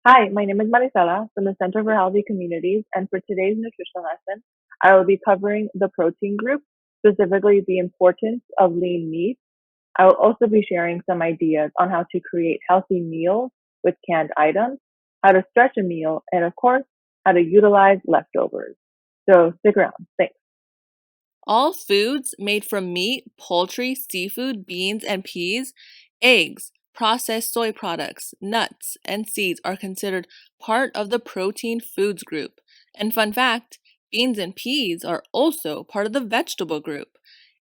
Hi, my name is Marisela from the Center for Healthy Communities, and for today's nutrition lesson, I will be covering the protein group, specifically the importance of lean meat. I will also be sharing some ideas on how to create healthy meals with canned items, how to stretch a meal, and of course, how to utilize leftovers. So stick around. Thanks. All foods made from meat, poultry, seafood, beans, and peas, eggs, processed soy products, nuts, and seeds are considered part of the protein foods group. And fun fact, beans and peas are also part of the vegetable group.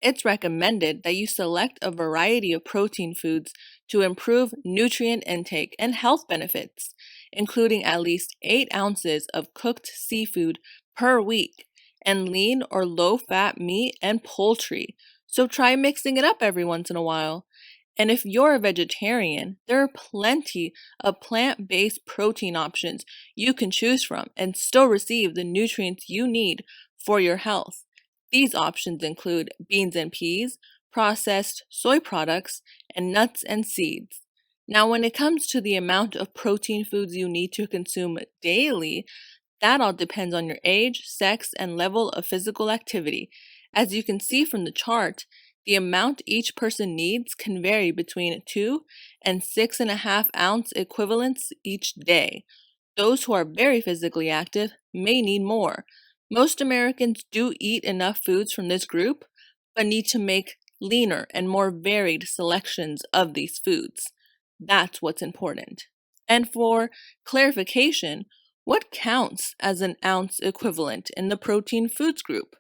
It's recommended that you select a variety of protein foods to improve nutrient intake and health benefits, including at least 8 ounces of cooked seafood per week and lean or low fat meat and poultry. So try mixing it up every once in a while. And if you're a vegetarian, there are plenty of plant based protein options you can choose from and still receive the nutrients you need for your health. These options include beans and peas, processed soy products, and nuts and seeds. Now, when it comes to the amount of protein foods you need to consume daily, that all depends on your age, sex, and level of physical activity. As you can see from the chart, the amount each person needs can vary between 2 and 6.5 ounce equivalents each day. Those who are very physically active may need more. Most Americans do eat enough foods from this group, but need to make leaner and more varied selections of these foods. That's what's important. And for clarification, what counts as an ounce equivalent in the protein foods group?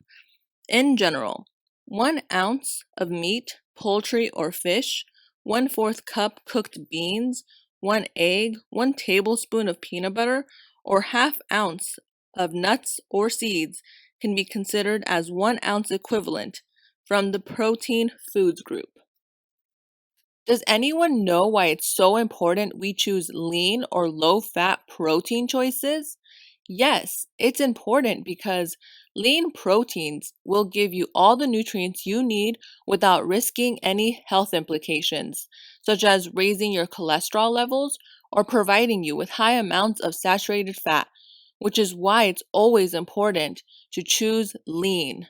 In general, 1 ounce of meat, poultry, or fish, 1/4 cup cooked beans, 1 egg, 1 tablespoon of peanut butter, or ½ ounce of nuts or seeds can be considered as 1 ounce equivalent from the protein foods group. Does anyone know why it's so important we choose lean or low fat protein choices? Yes, it's important because lean proteins will give you all the nutrients you need without risking any health implications, such as raising your cholesterol levels or providing you with high amounts of saturated fat, which is why it's always important to choose lean.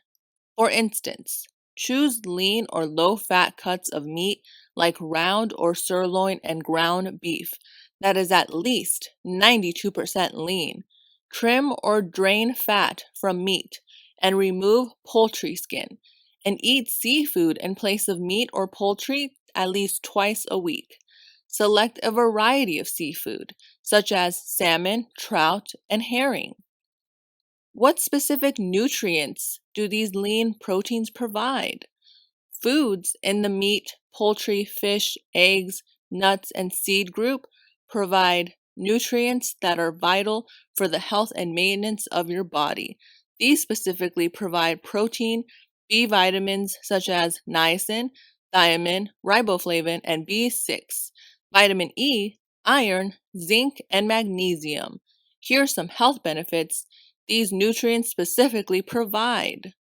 For instance, choose lean or low fat cuts of meat like round or sirloin and ground beef that is at least 92% lean. Trim or drain fat from meat and remove poultry skin. And eat seafood in place of meat or poultry at least twice a week. Select a variety of seafood, such as salmon, trout, and herring. What specific nutrients do these lean proteins provide? Foods in the meat, poultry, fish, eggs, nuts, and seed group provide nutrients that are vital for the health and maintenance of your body. These specifically provide protein, B vitamins such as niacin, thiamine, riboflavin, and B6, vitamin E, iron, zinc, and magnesium. Here are some health benefits these nutrients specifically provide.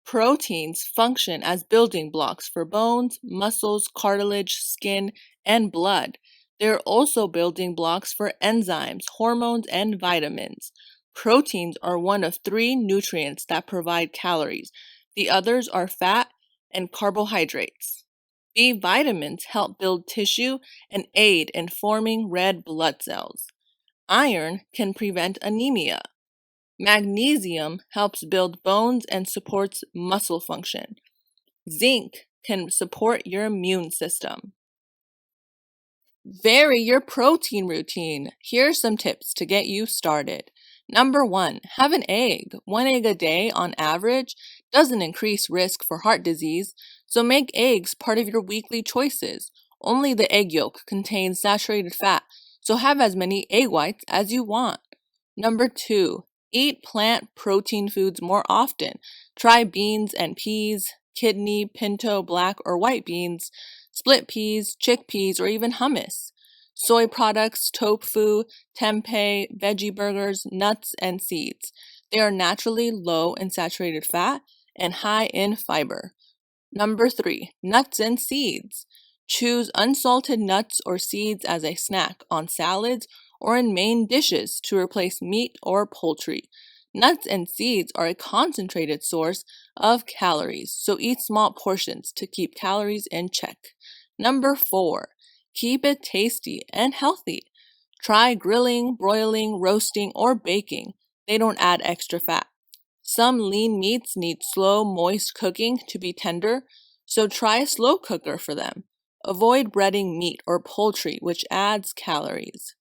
Proteins function as building blocks for bones, muscles, cartilage, skin, and blood. They're also building blocks for enzymes, hormones, and vitamins. Proteins are one of 3 nutrients that provide calories. The others are fat and carbohydrates. B vitamins help build tissue and aid in forming red blood cells. Iron can prevent anemia. Magnesium helps build bones and supports muscle function. Zinc can support your immune system. Vary your protein routine. Here are some tips to get you started. Number 1, have an egg. 1 egg a day on average doesn't increase risk for heart disease, so make eggs part of your weekly choices. Only the egg yolk contains saturated fat, so have as many egg whites as you want. Number 2, eat plant protein foods more often. Try beans and peas, kidney, pinto, black, or white beans, split peas, chickpeas, or even hummus. Soy products, tofu, tempeh, veggie burgers, nuts, and seeds. They are naturally low in saturated fat and high in fiber. Number 3, nuts and seeds. Choose unsalted nuts or seeds as a snack on salads or in main dishes to replace meat or poultry. Nuts and seeds are a concentrated source of calories, so eat small portions to keep calories in check. Number 4, keep it tasty and healthy. Try grilling, broiling, roasting, or baking. They don't add extra fat. Some lean meats need slow, moist cooking to be tender, so try a slow cooker for them. Avoid breading meat or poultry, which adds calories.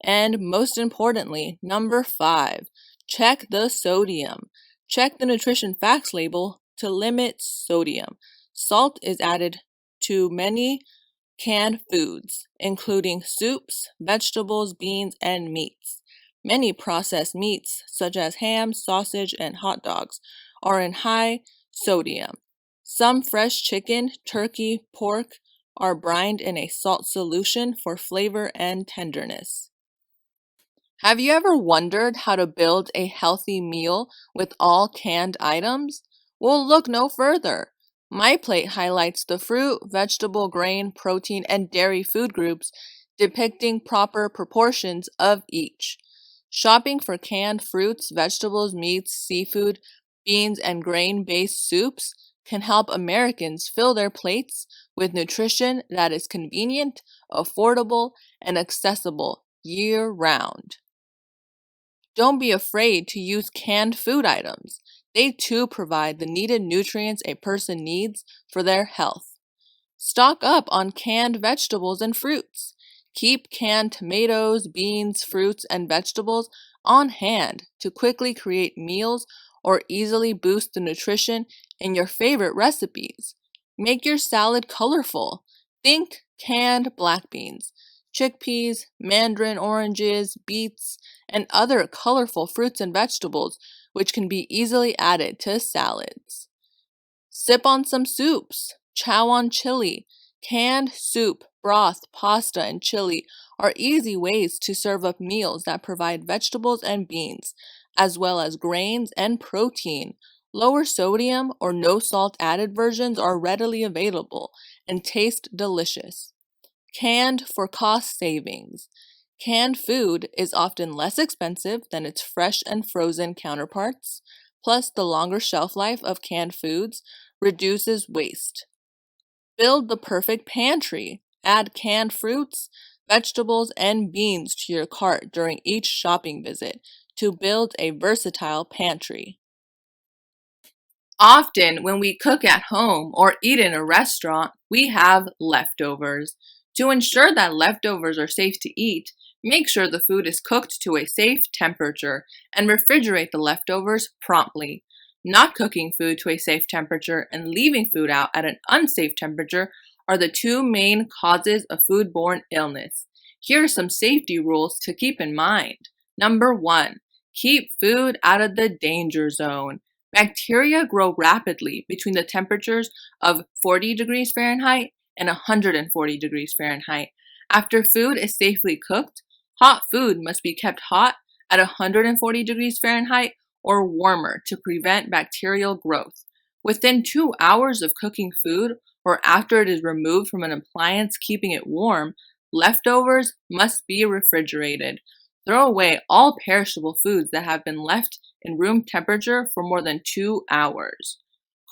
And most importantly, number 5, check the sodium. Check the nutrition facts label to limit sodium. Salt is added to many canned foods, including soups, vegetables, beans, and meats. Many processed meats, such as ham, sausage, and hot dogs, are in high sodium. Some fresh chicken, turkey, pork are brined in a salt solution for flavor and tenderness. Have you ever wondered how to build a healthy meal with all canned items? Well, look no further. My plate highlights the fruit, vegetable, grain, protein, and dairy food groups, depicting proper proportions of each. Shopping for canned fruits, vegetables, meats, seafood, beans, and grain-based soups can help Americans fill their plates with nutrition that is convenient, affordable, and accessible year-round. Don't be afraid to use canned food items. They too provide the needed nutrients a person needs for their health. Stock up on canned vegetables and fruits. Keep canned tomatoes, beans, fruits, and vegetables on hand to quickly create meals or easily boost the nutrition in your favorite recipes. Make your salad colorful. Think canned black beans, chickpeas, mandarin oranges, beets, and other colorful fruits and vegetables which can be easily added to salads. Sip on some soups. Chow on chili. Canned soup, broth, pasta, and chili are easy ways to serve up meals that provide vegetables and beans, as well as grains and protein. Lower sodium or no salt added versions are readily available and taste delicious. Canned for cost savings. Canned food is often less expensive than its fresh and frozen counterparts, plus the longer shelf life of canned foods reduces waste. Build the perfect pantry. Add canned fruits, vegetables, and beans to your cart during each shopping visit to build a versatile pantry. Often, when we cook at home or eat in a restaurant, we have leftovers. To ensure that leftovers are safe to eat, make sure the food is cooked to a safe temperature and refrigerate the leftovers promptly. Not cooking food to a safe temperature and leaving food out at an unsafe temperature are the two main causes of foodborne illness. Here are some safety rules to keep in mind. Number 1, keep food out of the danger zone. Bacteria grow rapidly between the temperatures of 40 degrees Fahrenheit and 140 degrees Fahrenheit. After food is safely cooked, hot food must be kept hot at 140 degrees Fahrenheit or warmer to prevent bacterial growth. Within 2 hours of cooking food or after it is removed from an appliance keeping it warm, leftovers must be refrigerated. Throw away all perishable foods that have been left in room temperature for more than 2 hours.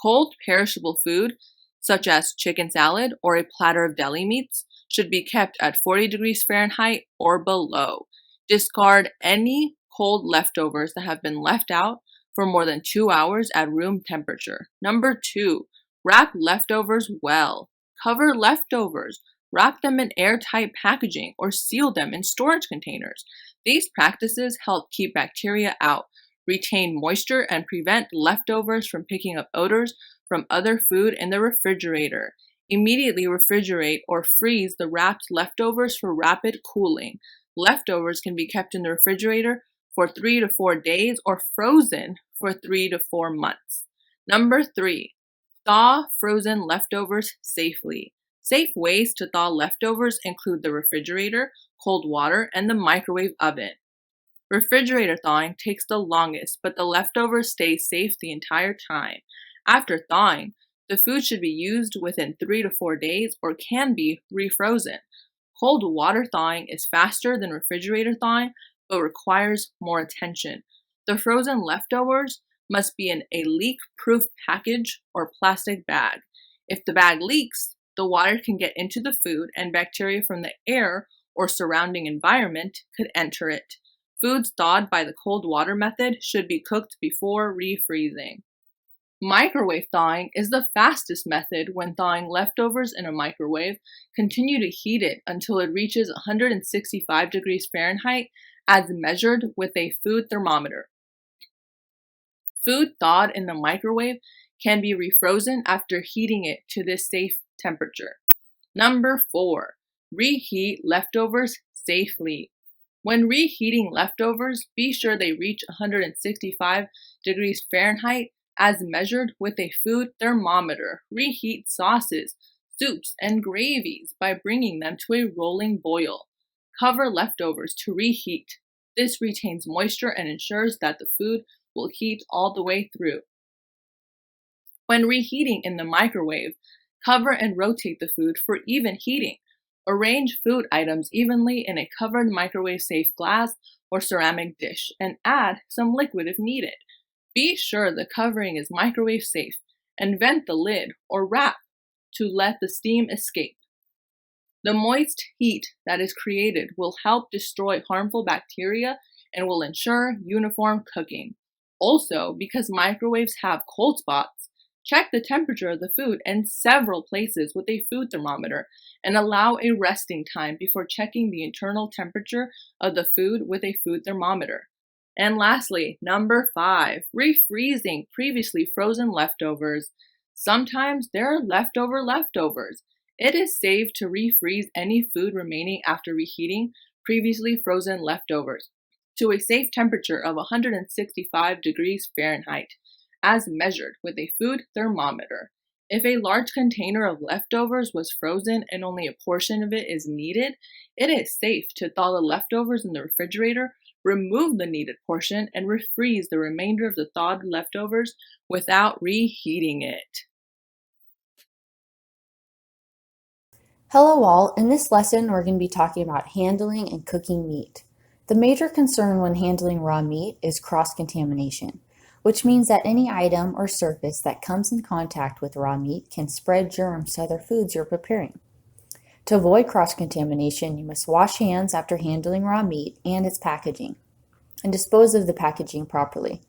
Cold perishable food, such as chicken salad or a platter of deli meats, should be kept at 40 degrees Fahrenheit or below. Discard any cold leftovers that have been left out for more than 2 hours at room temperature. Number 2, wrap leftovers well. Cover leftovers. Wrap them in airtight packaging or seal them in storage containers. These practices help keep bacteria out, retain moisture, and prevent leftovers from picking up odors from other food in the refrigerator. Immediately refrigerate or freeze the wrapped leftovers for rapid cooling. Leftovers can be kept in the refrigerator for 3 to 4 days or frozen for 3 to 4 months. Number 3, thaw frozen leftovers safely. Safe ways to thaw leftovers include the refrigerator, cold water, and the microwave oven. Refrigerator thawing takes the longest, but the leftovers stay safe the entire time. After thawing, The food should be used within 3 to 4 days or can be refrozen. Cold water thawing is faster than refrigerator thawing, but requires more attention. The frozen leftovers must be in a leak-proof package or plastic bag. If the bag leaks, the water can get into the food and bacteria from the air or surrounding environment could enter it. Foods thawed by the cold water method should be cooked before refreezing. Microwave thawing is the fastest method. When thawing leftovers in a microwave, continue to heat it until it reaches 165 degrees Fahrenheit as measured with a food thermometer. Food thawed in the microwave can be refrozen after heating it to this safe temperature. Number 4. Reheat leftovers safely. When reheating leftovers, be sure they reach 165 degrees Fahrenheit as measured with a food thermometer. Reheat sauces, soups, and gravies by bringing them to a rolling boil. Cover leftovers to reheat. This retains moisture and ensures that the food will heat all the way through. When reheating in the microwave, cover and rotate the food for even heating. Arrange food items evenly in a covered microwave-safe glass or ceramic dish and add some liquid if needed. Be sure the covering is microwave safe and vent the lid or wrap to let the steam escape. The moist heat that is created will help destroy harmful bacteria and will ensure uniform cooking. Also, because microwaves have cold spots, check the temperature of the food in several places with a food thermometer and allow a resting time before checking the internal temperature of the food with a food thermometer. And lastly, number 5, refreezing previously frozen leftovers. Sometimes there are leftovers. It is safe to refreeze any food remaining after reheating previously frozen leftovers to a safe temperature of 165 degrees Fahrenheit, as measured with a food thermometer. If a large container of leftovers was frozen and only a portion of it is needed, it is safe to thaw the leftovers in the refrigerator, remove the needed portion, and refreeze the remainder of the thawed leftovers without reheating it. Hello all, in this lesson we're going to be talking about handling and cooking meat. The major concern when handling raw meat is cross-contamination, which means that any item or surface that comes in contact with raw meat can spread germs to other foods you're preparing. To avoid cross-contamination, you must wash hands after handling raw meat and its packaging, and dispose of the packaging properly.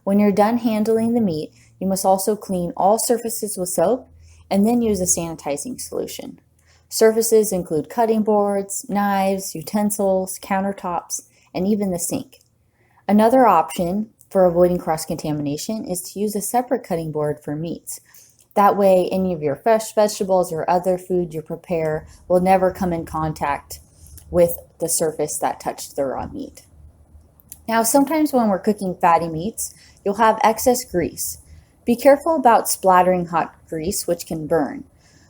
When you're done handling the meat, you must also clean all surfaces with soap and then use a sanitizing solution. Surfaces include cutting boards, knives, utensils, countertops, and even the sink. Another option for avoiding cross-contamination is to use a separate cutting board for meats. That way, any of your fresh vegetables or other food you prepare will never come in contact with the surface that touched the raw meat. Now, sometimes when we're cooking fatty meats, you'll have excess grease. Be careful about splattering hot grease, which can burn.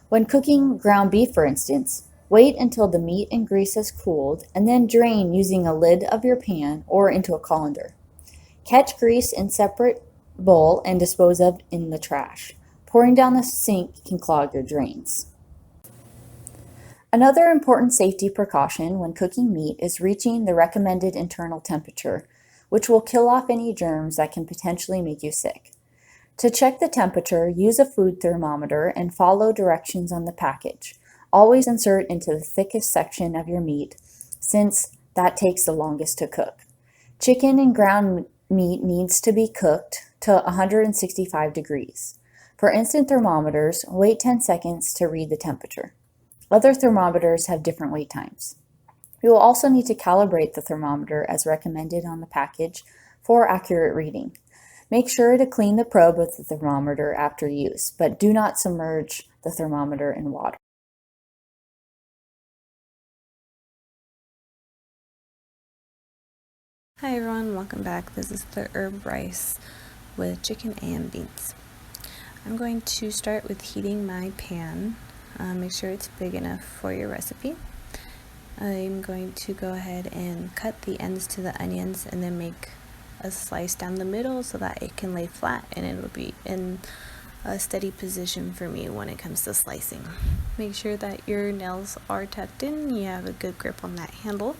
When cooking ground beef, for instance, wait until the meat and grease has cooled and then drain using a lid of your pan or into a colander. Catch grease in separate bowl and dispose of in the trash. Pouring down the sink can clog your drains. Another important safety precaution when cooking meat is reaching the recommended internal temperature, which will kill off any germs that can potentially make you sick. To check the temperature, use a food thermometer and follow directions on the package. Always insert into the thickest section of your meat, since that takes the longest to cook. Chicken and ground meat needs to be cooked to 165 degrees. For instant thermometers, wait 10 seconds to read the temperature. Other thermometers have different wait times. You will also need to calibrate the thermometer as recommended on the package for accurate reading. Make sure to clean the probe of the thermometer after use, but do not submerge the thermometer in water. Hi everyone, welcome back. This is the herb rice with chicken and beans. I'm going to start with heating my pan. Make sure it's big enough for your recipe. I'm going to go ahead and cut the ends to the onions and then make a slice down the middle so that it can lay flat and it'll be in a steady position for me when it comes to slicing. Make sure that your nails are tucked in, you have a good grip on that handle.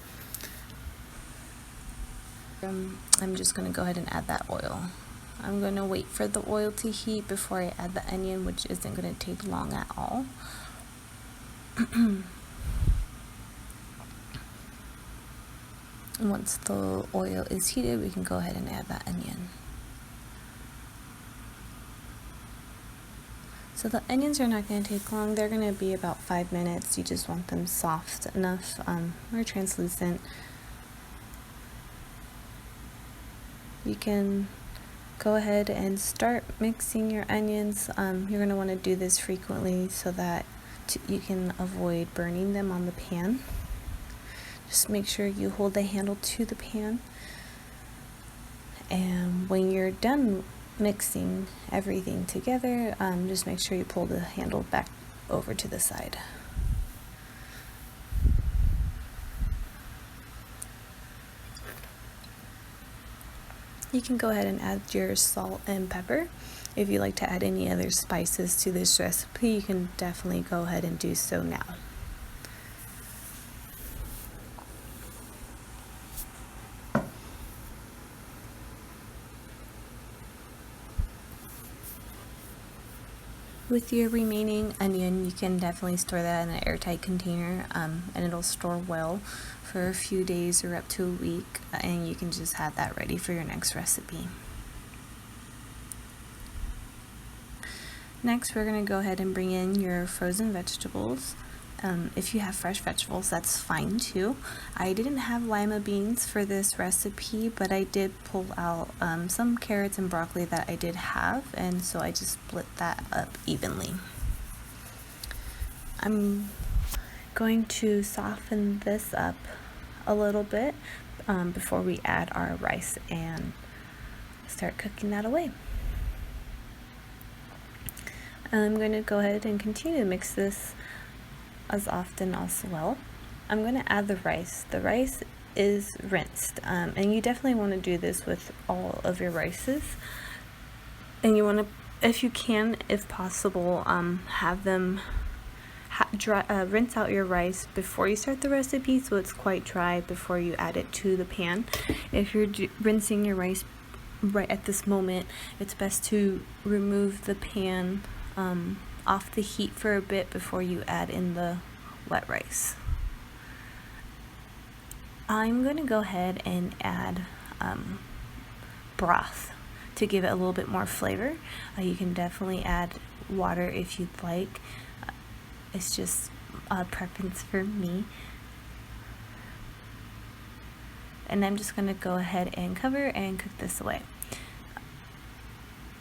I'm just going to go ahead and add that oil. I'm going to wait for the oil to heat before I add the onion, which isn't going to take long at all. Once the oil is heated, we can go ahead and add that onion. So the onions are not going to take long. They're going to be about 5 minutes. You just want them soft enough or translucent. You can go ahead and start mixing your onions. You're going to want to do this frequently so that you can avoid burning them on the pan. Just make sure you hold the handle to the pan, and when you're done mixing everything together, just make sure you pull the handle back over to the side. You can go ahead and add your salt and pepper. If you like to add any other spices to this recipe, you can definitely go ahead and do so now. With your remaining onion, you can definitely store that in an airtight container, and it'll store well for a few days or up to a week, and you can just have that ready for your next recipe. Next, we're going to go ahead and bring in your frozen vegetables. If you have fresh vegetables, that's fine too. I didn't have lima beans for this recipe, but I did pull out some carrots and broccoli that I did have, and so I just split that up evenly. I'm going to soften this up a little bit before we add our rice and start cooking that away. I'm going to go ahead and continue to mix this as often as well. I'm going to add the rice. The rice is rinsed, and you definitely want to do this with all of your rices. And you want to, if you can, if possible, have them rinse out your rice before you start the recipe, so it's quite dry before you add it to the pan. If you're rinsing your rice right at this moment, it's best to remove the pan off the heat for a bit before you add in the wet rice. I'm going to go ahead and add broth to give it a little bit more flavor. You can definitely add water if you'd like. It's just a preference for me. And I'm just going to go ahead and cover and cook this away.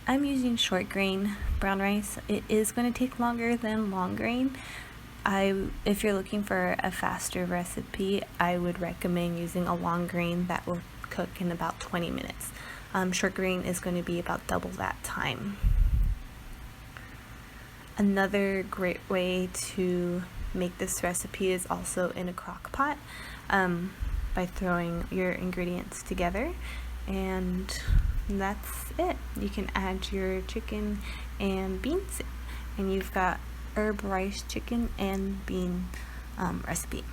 I'm using short grain brown rice. It is going to take longer than long grain. If you're looking for a faster recipe, I would recommend using a long grain that will cook in about 20 minutes. Short grain is going to be about double that time. Another great way to make this recipe is also in a crock pot, by throwing your ingredients together, and that's it. You can add your chicken and beans, and you've got herb rice chicken and bean recipe.